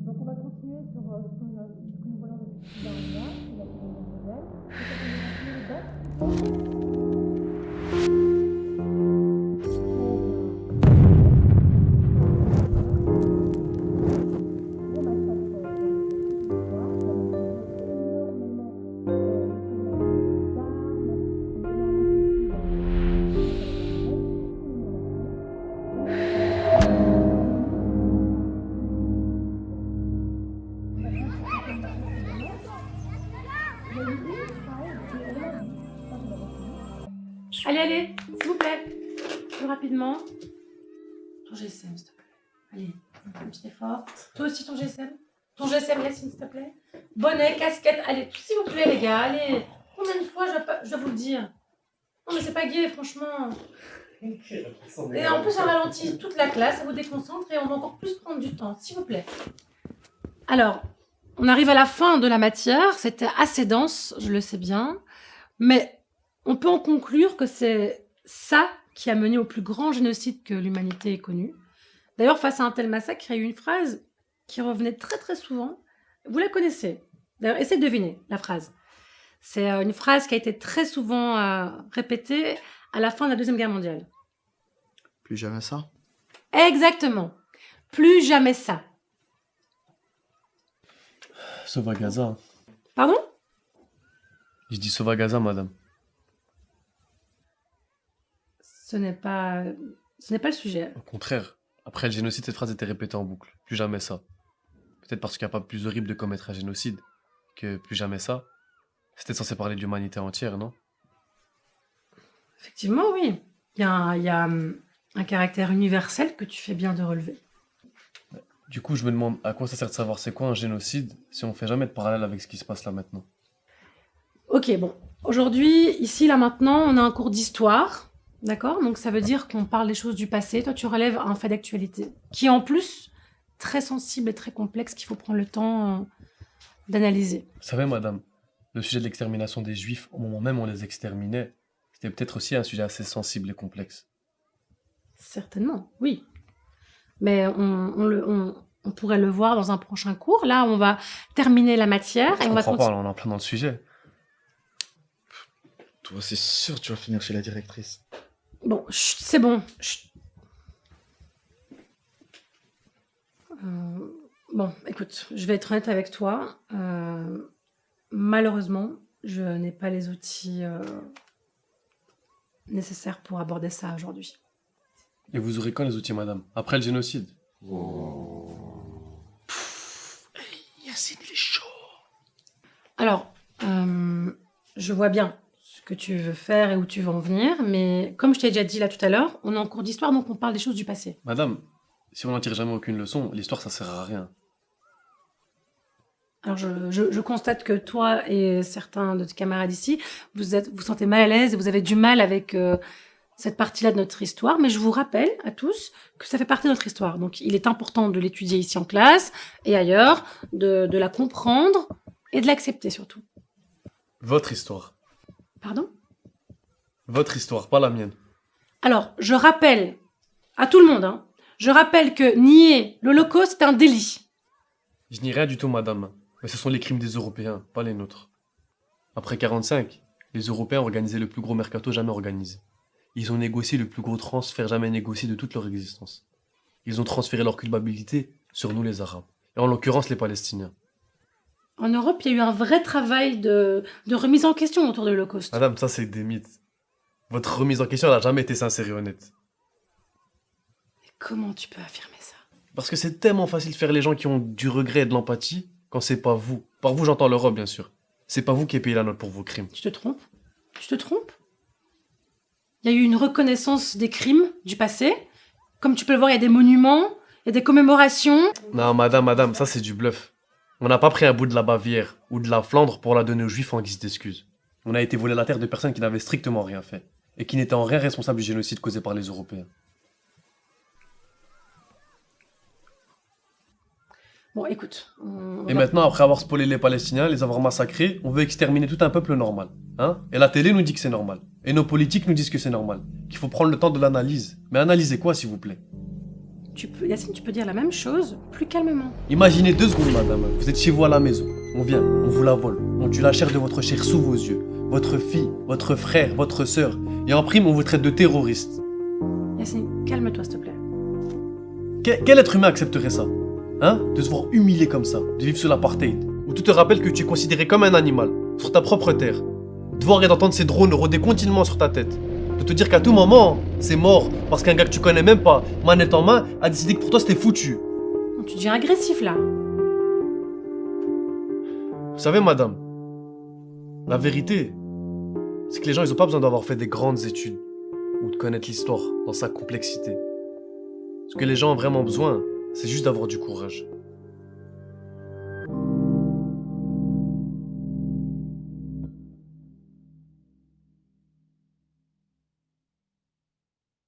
Donc on va continuer sur ce que nous voyons depuis tout à l'heure, la Seconde Guerre mondiale. Donc on va continuer les dates. Allez, s'il vous plaît, plus rapidement. Ton GSM, s'il te plaît. Allez, un petit effort. Toi aussi, ton GSM. Ton GSM, Yacine, s'il te plaît. Bonnet, casquette, allez, s'il vous plaît, les gars, allez. Combien de fois je dois vous le dire? Non, mais c'est pas gai, franchement. Et en plus, ça ralentit toute la classe, ça vous déconcentre et on va encore plus prendre du temps, s'il vous plaît. Alors, on arrive à la fin de la matière. C'était assez dense, je le sais bien. Mais on peut en conclure que c'est ça qui a mené au plus grand génocide que l'humanité ait connu. D'ailleurs, face à un tel massacre, il y a eu une phrase qui revenait très très souvent. Vous la connaissez. D'ailleurs, essayez de deviner la phrase. C'est une phrase qui a été très souvent répétée à la fin de la Deuxième Guerre mondiale. Plus jamais ça? Exactement. Plus jamais ça. Sauve à Gaza. Pardon? Je dis sauve à Gaza, madame. Ce n'est pas le sujet. Au contraire, après le génocide, cette phrase était répétée en boucle. Plus jamais ça. Peut-être parce qu'il n'y a pas plus horrible de commettre un génocide que plus jamais ça. C'était censé parler de l'humanité entière, non? Effectivement, oui. Il y a un caractère universel que tu fais bien de relever. Du coup, je me demande à quoi ça sert de savoir c'est quoi un génocide si on fait jamais de parallèle avec ce qui se passe là maintenant. Ok, bon. Aujourd'hui, ici, là, maintenant, on a un cours d'histoire. D'accord? Donc, ça veut dire qu'on parle des choses du passé. Toi, tu relèves un fait d'actualité qui est en plus très sensible et très complexe qu'il faut prendre le temps d'analyser. Vous savez, madame, le sujet de l'extermination des Juifs, au moment même où on les exterminait, c'était peut-être aussi un sujet assez sensible et complexe. Certainement, oui. Mais on pourrait le voir dans un prochain cours. Là, on va terminer la matière. Je on va comprends pas, là, on est en plein dans le sujet. Toi, c'est sûr que tu vas finir chez la directrice. Bon, chut, c'est bon. Chut. Bon, écoute, je vais être honnête avec toi. Malheureusement, je n'ai pas les outils nécessaires pour aborder ça aujourd'hui. Et vous aurez quand les outils, madame? Après le génocide? Yacine, il est chaud. Alors, je vois bien ce que tu veux faire et où tu veux en venir, mais comme je t'ai déjà dit là tout à l'heure, on est en cours d'histoire, donc on parle des choses du passé. Madame, si on n'en tire jamais aucune leçon, l'histoire ça sert à rien. Alors, je constate que toi et certains de tes camarades ici, vous sentez mal à l'aise et vous avez du mal avec cette partie-là de notre histoire, mais je vous rappelle à tous que ça fait partie de notre histoire. Donc, il est important de l'étudier ici en classe et ailleurs, de la comprendre et de l'accepter surtout. Votre histoire. Pardon? Votre histoire, pas la mienne. Alors, je rappelle à tout le monde, hein, je rappelle que nier l'Holocauste est un délit. Je nie rien du tout, madame. Mais ce sont les crimes des Européens, pas les nôtres. Après 1945, les Européens ont organisé le plus gros mercato jamais organisé. Ils ont négocié le plus gros transfert jamais négocié de toute leur existence. Ils ont transféré leur culpabilité sur nous les Arabes, et en l'occurrence les Palestiniens. En Europe, il y a eu un vrai travail de remise en question autour de l'Holocauste. Madame, ça c'est des mythes. Votre remise en question n'a jamais été sincère et honnête. Mais comment tu peux affirmer ça? Parce que c'est tellement facile de faire les gens qui ont du regret et de l'empathie quand c'est pas vous. Par vous, j'entends l'Europe, bien sûr. C'est pas vous qui payez la note pour vos crimes. Tu te trompes? Tu te trompes? Il y a eu une reconnaissance des crimes du passé. Comme tu peux le voir, il y a des monuments, il y a des commémorations. Non, madame, ça c'est du bluff. On n'a pas pris un bout de la Bavière ou de la Flandre pour la donner aux Juifs en guise d'excuse. On a été volé la terre de personnes qui n'avaient strictement rien fait et qui n'étaient en rien responsables du génocide causé par les Européens. Bon, écoute. Et maintenant, après avoir spoilé les Palestiniens, les avoir massacrés, on veut exterminer tout un peuple normal. Hein? Et la télé nous dit que c'est normal. Et nos politiques nous disent que c'est normal. Qu'il faut prendre le temps de l'analyse. Mais analysez quoi, s'il vous plaît? Yacine, tu peux dire la même chose, plus calmement. Imaginez 2 secondes, madame. Vous êtes chez vous à la maison. On vient, on vous la vole. On tue la chair de votre chair sous vos yeux. Votre fille, votre frère, votre sœur. Et en prime, on vous traite de terroriste. Yacine, calme-toi, s'il te plaît. Quel être humain accepterait ça? Hein? De se voir humilié comme ça, de vivre sous l'apartheid, où tout te rappelle que tu es considéré comme un animal, sur ta propre terre. De voir et d'entendre ces drones rôder continuellement sur ta tête. De te dire qu'à tout moment, c'est mort, parce qu'un gars que tu connais même pas, manette en main, a décidé que pour toi c'était foutu. Tu deviens agressif là. Vous savez, madame, la vérité, c'est que les gens, ils ont pas besoin d'avoir fait des grandes études, ou de connaître l'histoire dans sa complexité. Ce que les gens ont vraiment besoin, c'est juste d'avoir du courage.